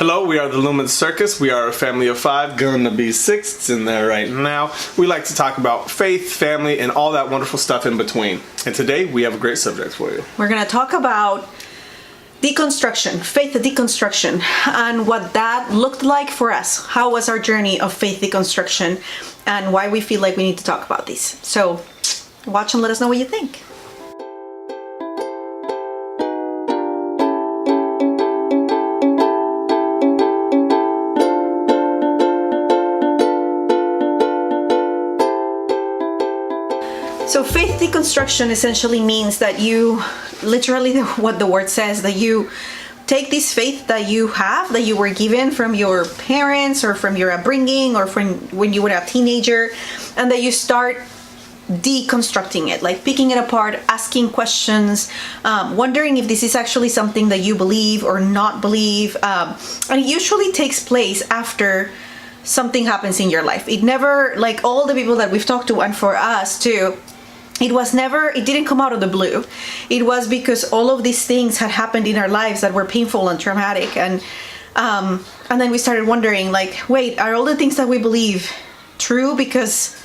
Hello, we are the Luehmann Circus. We are a family of five, gonna be six. It's in there right now. We like to talk about faith, family, and all that wonderful stuff in between. And today we have a great subject for you. We're going to talk about deconstruction, faith deconstruction, and what that looked like for us. How was our journey of faith deconstruction, and why we feel like we need to talk about these. So watch and let us know what you think. So faith deconstruction essentially means that you, literally what the word says, that you take this faith that you have, that you were given from your parents or from your upbringing or from when you were a teenager, and that you start deconstructing it, like picking it apart, asking questions, wondering if this is actually something that you believe or not believe. And it usually takes place after something happens in your life. It never, like all the people that we've talked to, and for us too, it didn't come out of the blue. It was because all of these things had happened in our lives that were painful and traumatic. And then we started wondering, like, wait, are all the things that we believe true? Because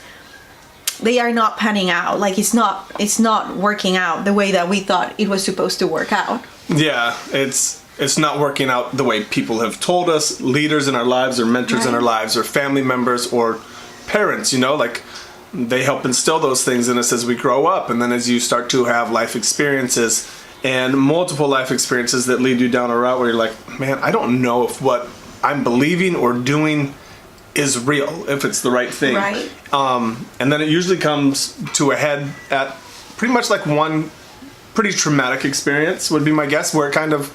they are not panning out. Like, it's not working out the way that we thought it was supposed to work out. Yeah, it's not working out the way people have told us, leaders in our lives or mentors in our lives or family members or parents, like they help instill those things in us as we grow up. And then as you start to have life experiences and multiple life experiences that lead you down a route where you're like, man, I don't know if what I'm believing or doing is real, if it's the right thing. Right. And then it usually comes to a head at pretty much like one pretty traumatic experience would be my guess, where it kind of,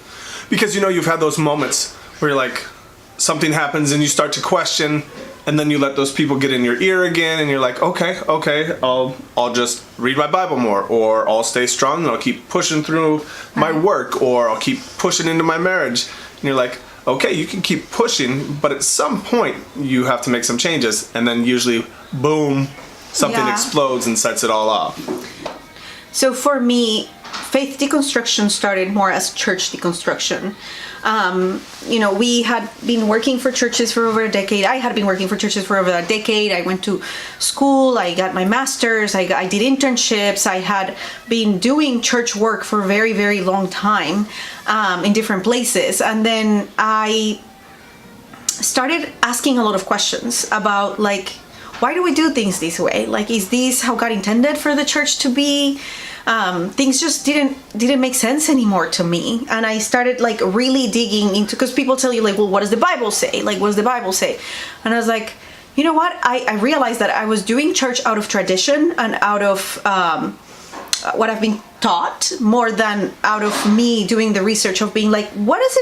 because you've had those moments where you're like, something happens and you start to question, and then you let those people get in your ear again, and you're like, okay, I'll just read my Bible more, or I'll stay strong and I'll keep pushing through my work, or I'll keep pushing into my marriage. And you're like, okay, you can keep pushing, but at some point you have to make some changes, and then usually, boom, something explodes and sets it all off. So for me, faith deconstruction started more as church deconstruction. We had been working for churches for over a decade. I had been working for churches for over a decade. I went to school. I got my master's. I did internships. I had been doing church work for a very, very long time in different places. And then I started asking a lot of questions about, like, why do we do things this way? Like, is this how God intended for the church to be? Things just didn't make sense anymore to me. And I started like really digging into, because people tell you like, well, what does the Bible say? Like, what does the Bible say? And I was like, you know what? I realized that I was doing church out of tradition and out of what I've been taught, more than out of me doing the research of being like, what is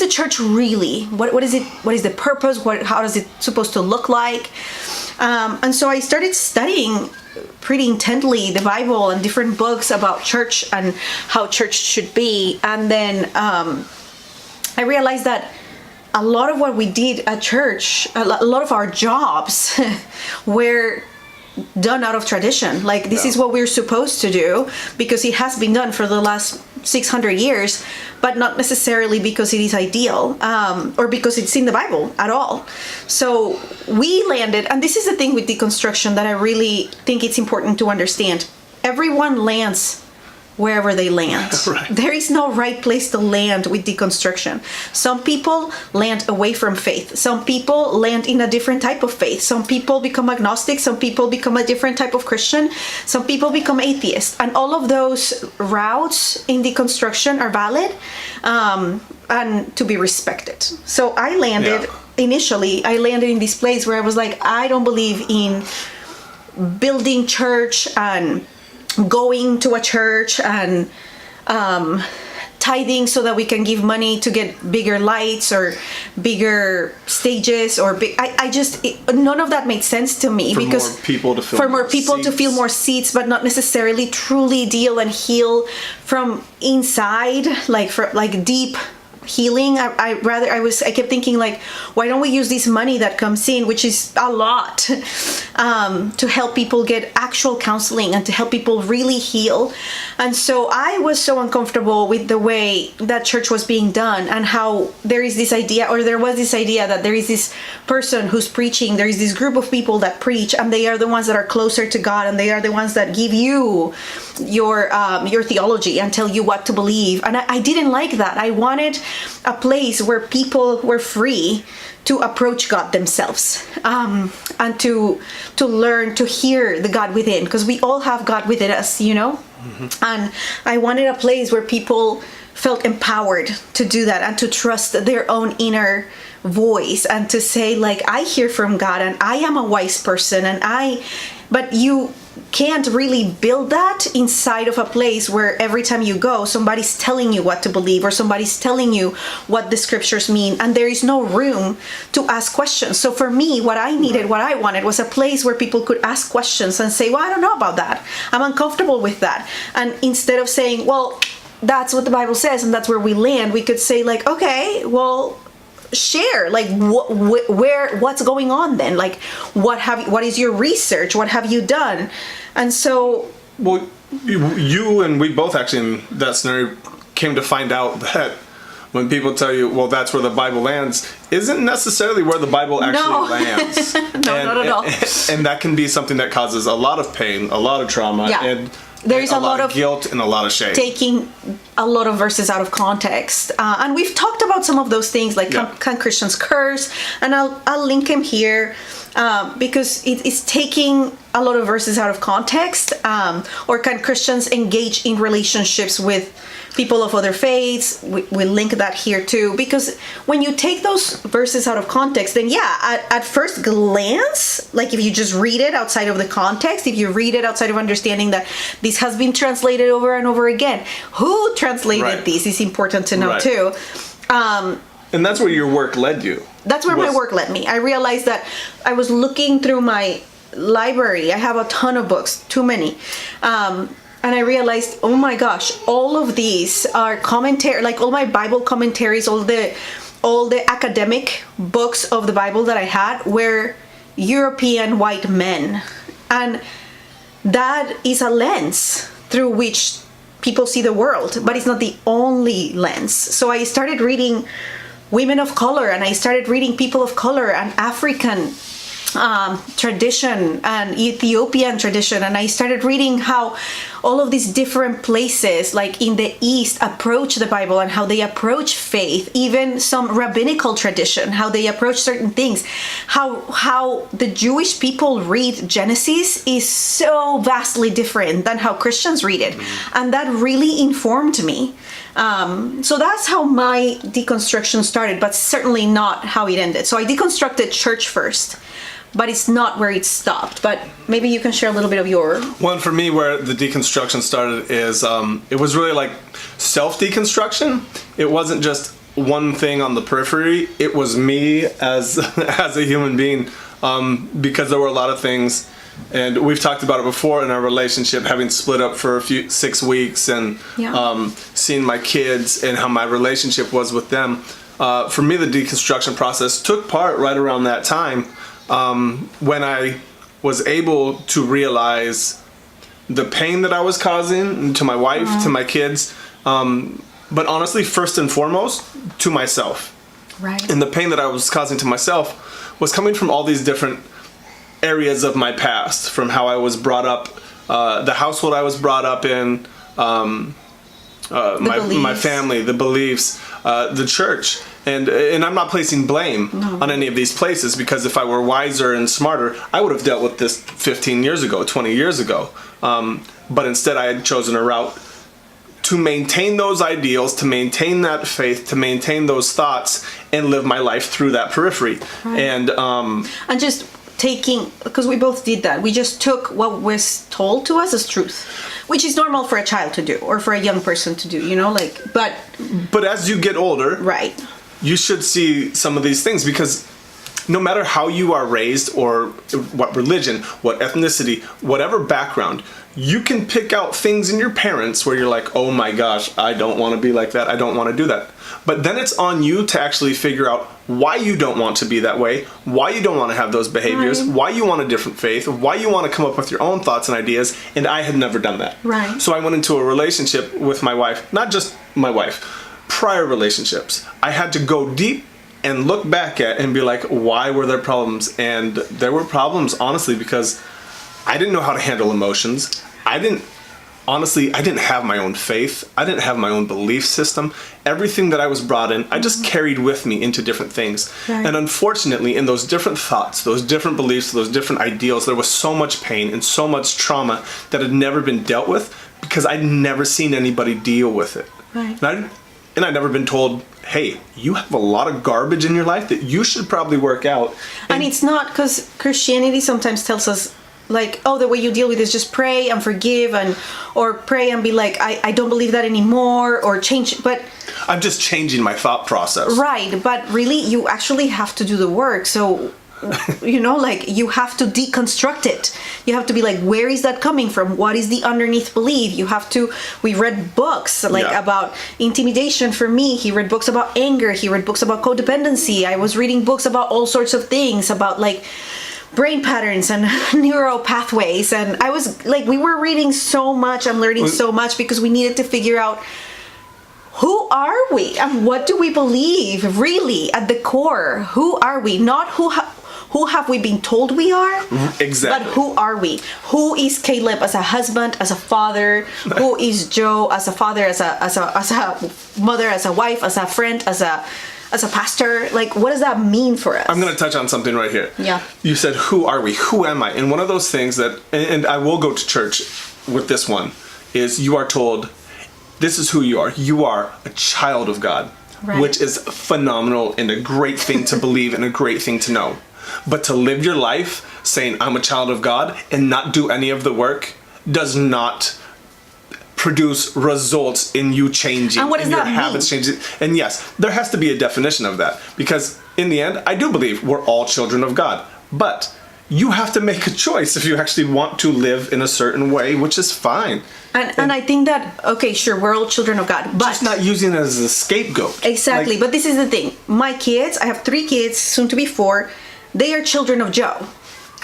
the church really? What is it? What is the purpose? How is it supposed to look like? And so I started studying pretty intently the Bible and different books about church and how church should be. And then I realized that a lot of what we did at church, a lot of our jobs were done out of tradition. Like, this is what we're supposed to do because it has been done for the last 600 years, but not necessarily because it is ideal or because it's in the Bible at all. So we landed, and this is the thing with deconstruction that I really think it's important to understand. Everyone lands wherever they land. Right. There is no right place to land with deconstruction. Some people land away from faith. Some people land in a different type of faith. Some people become agnostic. Some people become a different type of Christian. Some people become atheist. And all of those routes in deconstruction are valid and to be respected. So I landed, initially, in this place where I was like, I don't believe in building church and going to a church and tithing so that we can give money to get bigger lights or bigger stages or none of that made sense to me, because for more people to fill more seats, but not necessarily truly deal and heal from inside, like deep healing. I kept thinking, like, why don't we use this money that comes in, which is a lot, to help people get actual counseling and to help people really heal. And so I was so uncomfortable with the way that church was being done, and how there was this idea that there is this person who's preaching, there is this group of people that preach, and they are the ones that are closer to God, and they are the ones that give you your theology and tell you what to believe. And I didn't like that. I wanted a place where people were free to approach God themselves, and to learn to hear the God within, because we all have God within us, you know. Mm-hmm. And I wanted a place where people felt empowered to do that and to trust their own inner voice, and to say, like, I hear from God and I am a wise person, but you can't really build that inside of a place where every time you go, somebody's telling you what to believe, or somebody's telling you what the scriptures mean, and there is no room to ask questions. So for me, what I wanted was a place where people could ask questions and say, well, I don't know about that, I'm uncomfortable with that. And instead of saying, well, that's what the Bible says and that's where we land, we could say, like, okay, well, share, like, what's going on then, like, what is your research, what have you done? And so, well, you and we both actually in that scenario came to find out that when people tell you, well, that's where the Bible lands, isn't necessarily where the Bible actually lands. Not at all. And that can be something that causes a lot of pain, a lot of trauma, and there's a lot of guilt and a lot of shame. Taking a lot of verses out of context. And we've talked about some of those things, like can Christians curse? And I'll link him here, because it's taking a lot of verses out of context. Or can Christians engage in relationships with people of other faiths? We link that here too, because when you take those verses out of context, then at first glance, like, if you just read it outside of the context, if you read it outside of understanding that this has been translated over and over again, who translated this is important to know too. And that's where your work led you. That's where my work led me. I realized that I was looking through my library. I have a ton of books, too many. And I realized, oh my gosh, all of these are commentary, like all my Bible commentaries, all the academic books of the Bible that I had were European white men. And that is a lens through which people see the world, but it's not the only lens. So I started reading women of color, and I started reading people of color and African tradition and Ethiopian tradition, and I started reading how all of these different places, like in the East, approach the Bible and how they approach faith, even some rabbinical tradition, how they approach certain things, how the Jewish people read Genesis is so vastly different than how Christians read it. And that really informed me. So that's how my deconstruction started, but certainly not how it ended. So I deconstructed church first, but it's not where it stopped. But maybe you can share a little bit of your... One for me where the deconstruction started is, it was really like self-deconstruction. It wasn't just one thing on the periphery. It was me as a human being, because there were a lot of things, and we've talked about it before in our relationship, having split up for 6 weeks and seeing my kids and how my relationship was with them. For me, the deconstruction process took part right around that time, when I was able to realize the pain that I was causing to my wife, to my kids, but honestly, first and foremost, to myself. Right. And the pain that I was causing to myself was coming from all these different areas of my past, from how I was brought up, the household I was brought up in, my family, the beliefs, the church. And I'm not placing blame on any of these places, because if I were wiser and smarter, I would have dealt with this 15 years ago, 20 years ago. But instead I had chosen a route to maintain those ideals, to maintain that faith, to maintain those thoughts, and live my life through that periphery. Right. And just taking, because we both did that, we just took what was told to us as truth, which is normal for a child to do, or for a young person to do, you know, like, but as you get older, right, you should see some of these things, because no matter how you are raised, or what religion, what ethnicity, whatever background, you can pick out things in your parents where you're like, oh my gosh, I don't want to be like that. I don't want to do that. But then it's on you to actually figure out why you don't want to be that way, why you don't want to have those behaviors, Right. why you want a different faith, why you want to come up with your own thoughts and ideas. And I had never done that. Right. So I went into a relationship with my wife, not just my wife, prior relationships. I had to go deep and look back at and be like, why were there problems? And there were problems, honestly, because I didn't know how to handle emotions. I didn't have my own faith. I didn't have my own belief system. Everything that I was brought in, I just carried with me into different things. Right. And unfortunately, in those different thoughts, those different beliefs, those different ideals, there was so much pain and so much trauma that had never been dealt with because I'd never seen anybody deal with it. Right. And I'd never been told, hey, you have a lot of garbage in your life that you should probably work out. And it's not, because Christianity sometimes tells us, like, oh, the way you deal with it is just pray and forgive, or pray and be like, I don't believe that anymore, or change. But I'm just changing my thought process. right, but really, you actually have to do the work. So, like, you have to deconstruct it. You have to be like, where is that coming from? What is the underneath belief? We read books about intimidation. For me, he read books about anger. He read books about codependency. I was reading books about all sorts of things, about like brain patterns and neural pathways. And I was like, we were reading so much and learning so much because we needed to figure out, who are we and what do we believe really at the core? Who are we? Not who have we been told we are? Exactly. But who are we? Who is Caleb as a husband, as a father? Who is Joe as a father, as a mother, as a wife, as a friend, as a pastor? Like, what does that mean for us? I'm going to touch on something right here. Yeah. You said, who are we? Who am I? And one of those things that, and I will go to church with this one, is you are told, this is who you are. You are a child of God, Right. which is phenomenal and a great thing to believe and a great thing to know. But to live your life saying, I'm a child of God, and not do any of the work does not produce results in you changing, And what does in your that mean? habits changing. And yes, there has to be a definition of that, because in the end, I do believe we're all children of God. But you have to make a choice if you actually want to live in a certain way, which is fine. And I think that, okay, sure, we're all children of God, but Just not using it as a scapegoat. exactly. Like, But this is the thing. My kids, I have 3 kids, soon to be 4. They are children of Joe.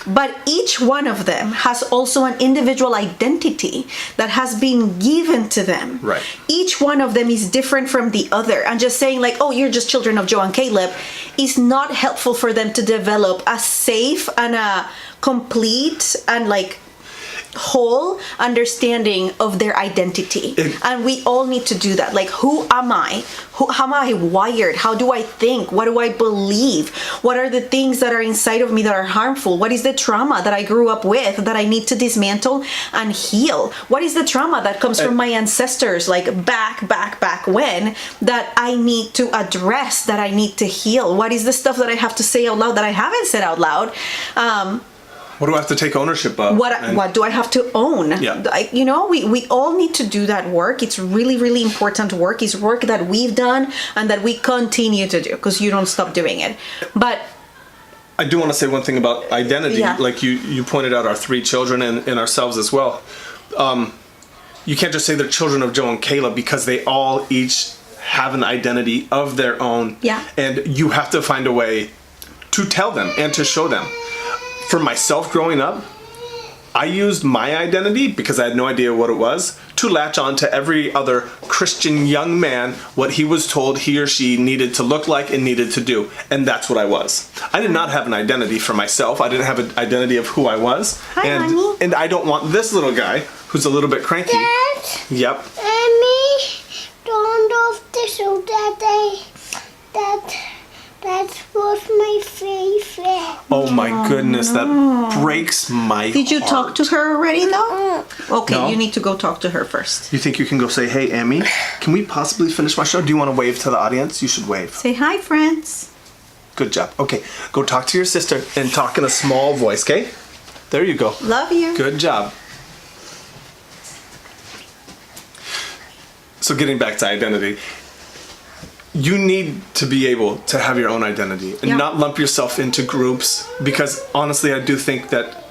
But each one of them has also an individual identity that has been given to them. Right. Each one of them is different from the other. And just saying like, oh, you're just children of Joe and Caleb is not helpful for them to develop a safe and a complete and like whole understanding of their identity. And we all need to do that. Like, who am I? How am I wired? How do I think? What do I believe? What are the things that are inside of me that are harmful? What is the trauma that I grew up with that I need to dismantle and heal? What is the trauma that comes from my ancestors, like back when, that I need to address, that I need to heal? What is the stuff that I have to say out loud that I haven't said out loud? what do I have to take ownership of? What do I have to own? Yeah. We all need to do that work. It's really, really important work. It's work that we've done and that we continue to do, because you don't stop doing it. But I do want to say one thing about identity. Yeah. Like you pointed out our 3 children and ourselves as well. You can't just say they're children of Joe and Caleb, because they all each have an identity of their own. Yeah. And you have to find a way to tell them and to show them. For myself growing up, I used my identity, because I had no idea what it was, to latch on to every other Christian young man, what he was told he or she needed to look like and needed to do. And that's what I was. I did not have an identity for myself. I didn't have an identity of who I was. Hi, honey. And I don't want this little guy, who's a little bit cranky. Dad, Yep. Emmy, don't off the show that was my favorite. Oh my goodness, that breaks my did you heart. talk to her already though? Okay, No. you need to go talk to her first. You think you can go say, hey, Emmy, can we possibly finish my show? Do you want to wave to the audience? You should wave. Say hi, friends. Good job. Okay, go talk to your sister and talk in a small voice, okay? There you go. Love you. Good job. So getting back to identity, you need to be able to have your own identity and Yeah. not lump yourself into groups, because honestly, I do think that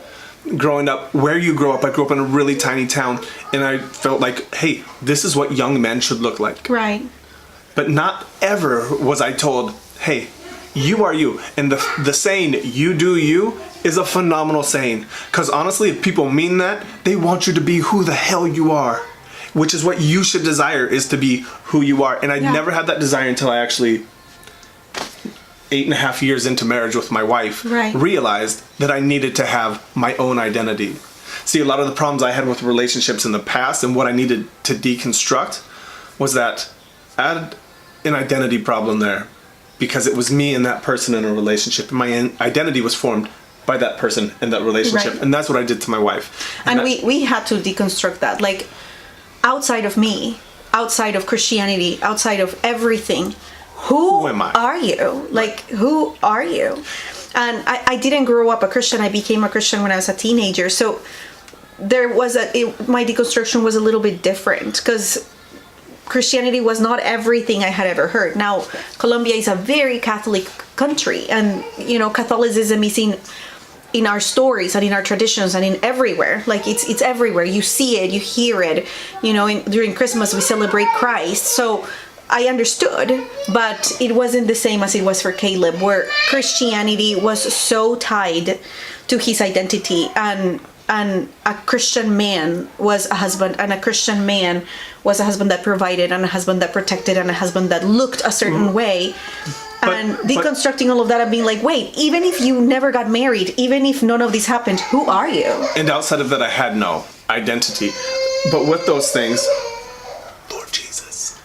growing up, where you grow up, I grew up in a really tiny town, and I felt like, hey, this is what young men should look like. Right. But not ever was I told, hey, you are you. And the saying, you do you, is a phenomenal saying. Because honestly, if people mean that, they want you to be who the hell you are. Which is what you should desire, is to be who you are. And I never had that desire until I actually, 8.5 years into marriage with my wife, realized that I needed to have my own identity. See, a lot of the problems I had with relationships in the past and what I needed to deconstruct was that I had an identity problem there, because it was me and that person in a relationship, and my identity was formed by that person in that relationship, and that's what I did to my wife. And we had to deconstruct that, like, outside of me, outside of Christianity, outside of everything, who am I? Are you? Like, who are you? And I didn't grow up a Christian. I became a Christian when I was a teenager. So there was my deconstruction was a little bit different, because Christianity was not everything I had ever heard. Now, Colombia is a very Catholic country, and, you know, Catholicism is in our stories and in our traditions and in everywhere. Like, it's everywhere. You see it, you hear it. You know, during Christmas we celebrate Christ. So I understood, but it wasn't the same as it was for Caleb, where Christianity was so tied to his identity, and a Christian man was a husband, and a Christian man was a husband that provided, and a husband that protected, and a husband that looked a certain way. And deconstructing all of that and being like, wait, even if you never got married, even if none of this happened, who are you? And outside of that, I had no identity. But with those things, Lord Jesus.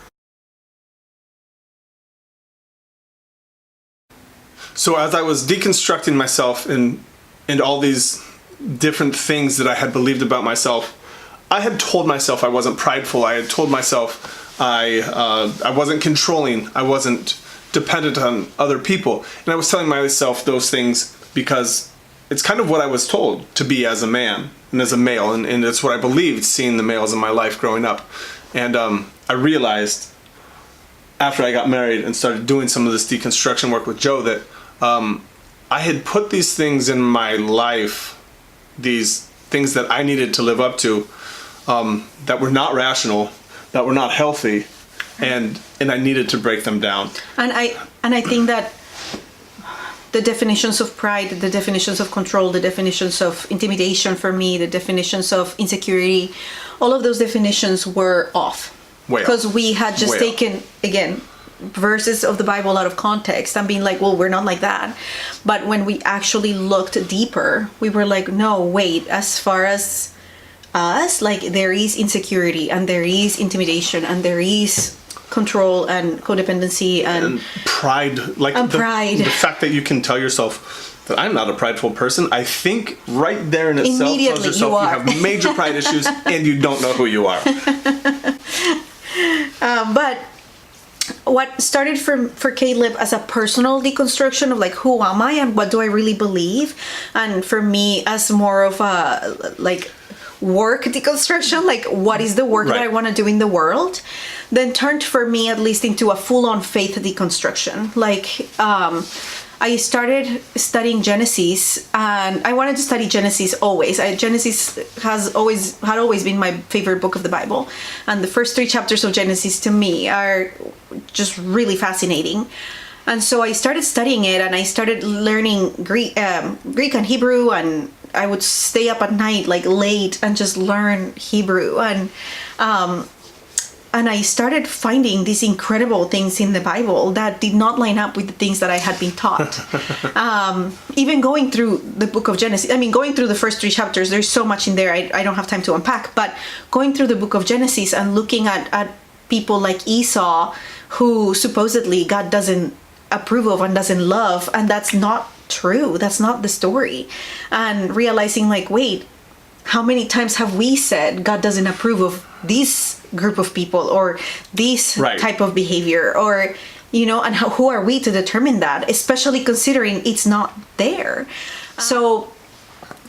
So as I was deconstructing myself and all these different things that I had believed about myself, I had told myself I wasn't prideful. I had told myself I wasn't controlling. I wasn't dependent on other people. And I was telling myself those things because it's kind of what I was told to be as a man and as a male, and it's what I believed, seeing the males in my life growing up. And I realized after I got married and started doing some of this deconstruction work with Joe that I had put these things in my life, these things that I needed to live up to, that were not rational, that were not healthy, and I needed to break them down. And I think that the definitions of pride, the definitions of control, the definitions of intimidation for me, the definitions of insecurity, all of those definitions were off. Because we had just taken, again, verses of the Bible out of context and being like, well, we're not like that. But when we actually looked deeper, we were like, no, wait, as far as us, like, there is insecurity, and there is intimidation, and there is control and codependency and pride. Like, pride. The fact that you can tell yourself that I'm not a prideful person, I think right there in itself tells yourself you have major pride issues and you don't know who you are. But what started for Caleb as a personal deconstruction of, like, who am I and what do I really believe, and for me as more of a, like, work deconstruction, like, what is the work that I want to do in the world, then turned for me at least into a full-on faith deconstruction. Like, I started studying Genesis, and I wanted to study Genesis always. Genesis had always been my favorite book of the Bible, and the first 3 chapters of Genesis to me are just really fascinating. And so I started studying it, and I started learning Greek and Hebrew, and I would stay up at night, like, late, and just learn Hebrew, and I started finding these incredible things in the Bible that did not line up with the things that I had been taught. Even going through the book of Genesis, I mean, going through the first 3 chapters, there's so much in there I don't have time to unpack, but going through the book of Genesis and looking at people like Esau, who supposedly God doesn't approve of and doesn't love, and that's not true. That's not the story. And realizing, like, wait, how many times have we said God doesn't approve of this group of people or this type of behavior, or, you know, and who are we to determine that, especially considering it's not there. So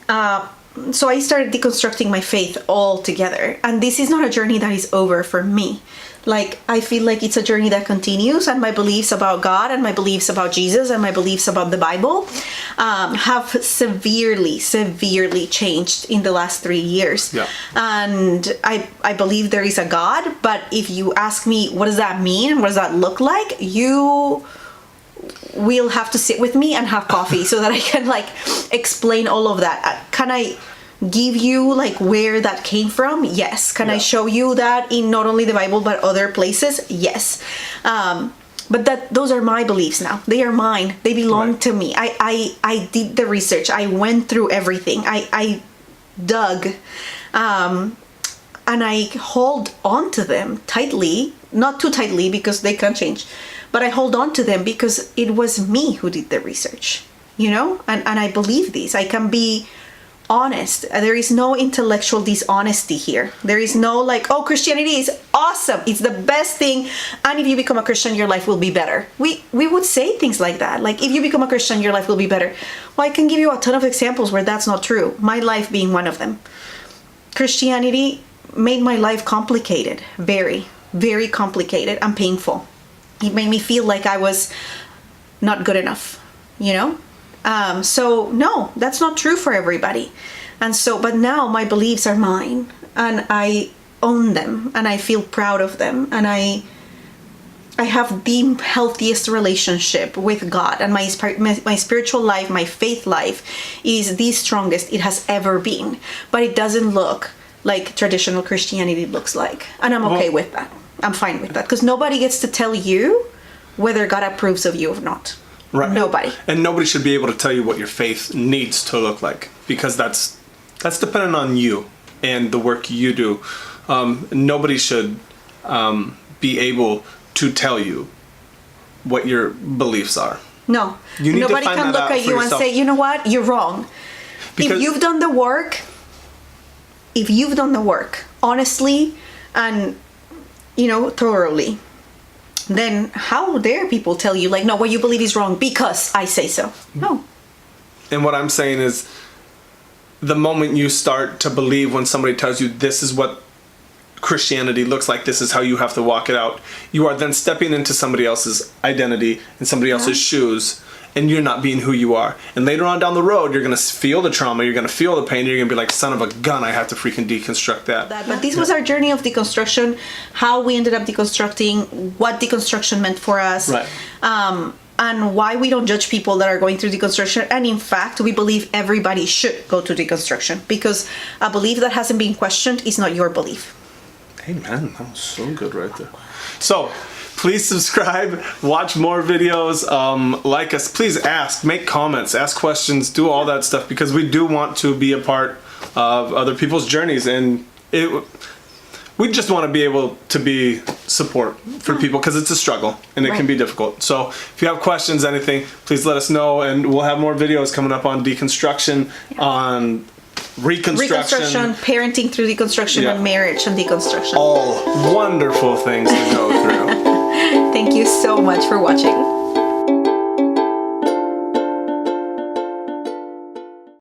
I started deconstructing my faith altogether, and this is not a journey that is over for me. like I feel like it's a journey that continues, and my beliefs about God and my beliefs about Jesus and my beliefs about the Bible have severely changed in the last 3 years. Yeah. And I believe there is a God, but if you ask me what does that mean, what does that look like, you will have to sit with me and have coffee so that I can like explain all of that. Can I give you like where that came from? Yes. Can I show you that in not only the Bible but other places? Yes. But those are my beliefs now. They are mine. They belong to me. I did the research. I went through everything. I dug, and I hold on to them tightly, not too tightly because they can change, but I hold on to them because it was me who did the research, you know? And I believe these. I can be honest. There is no intellectual dishonesty here. There is no like, oh, Christianity is awesome. It's the best thing. And if you become a Christian, your life will be better. We would say things like that. Like, if you become a Christian, your life will be better. Well, I can give you a ton of examples where that's not true. My life being one of them. Christianity made my life complicated. Very, very complicated and painful. It made me feel like I was not good enough, you know? So no, that's not true for everybody. And so, but now my beliefs are mine and I own them and I feel proud of them. And I have the healthiest relationship with God, and my spiritual life, my faith life is the strongest it has ever been, but it doesn't look like traditional Christianity looks like. And I'm okay with that. I'm fine with that because nobody gets to tell you whether God approves of you or not. Right. Nobody. And nobody should be able to tell you what your faith needs to look like, because that's dependent on you and the work you do. Nobody should be able to tell you what your beliefs are. No. You need Nobody to find can that look out at for you yourself. and say, you know what, you're wrong. Because if you've done the work honestly and, you know, thoroughly, then how dare people tell you like, no, what you believe is wrong because I say so? No. And what I'm saying is, the moment you start to believe when somebody tells you this is what Christianity looks like, this is how you have to walk it out, you are then stepping into somebody else's identity and somebody else's shoes, and you're not being who you are. And later on down the road, you're going to feel the trauma, you're going to feel the pain, you're going to be like, son of a gun, I have to freaking deconstruct that. But this was our journey of deconstruction, how we ended up deconstructing, what deconstruction meant for us. Right. And why we don't judge people that are going through deconstruction. And in fact, we believe everybody should go to deconstruction, because a belief that hasn't been questioned is not your belief. Hey man, that was so good right there. So, please subscribe, watch more videos, like us, please ask, make comments, ask questions, do all that stuff, because we do want to be a part of other people's journeys, and we just want to be able to be support for people, because it's a struggle and it can be difficult. So if you have questions, anything, please let us know, and we'll have more videos coming up on deconstruction, on reconstruction, parenting through deconstruction, and marriage and deconstruction. All wonderful things to go through. Thank you so much for watching.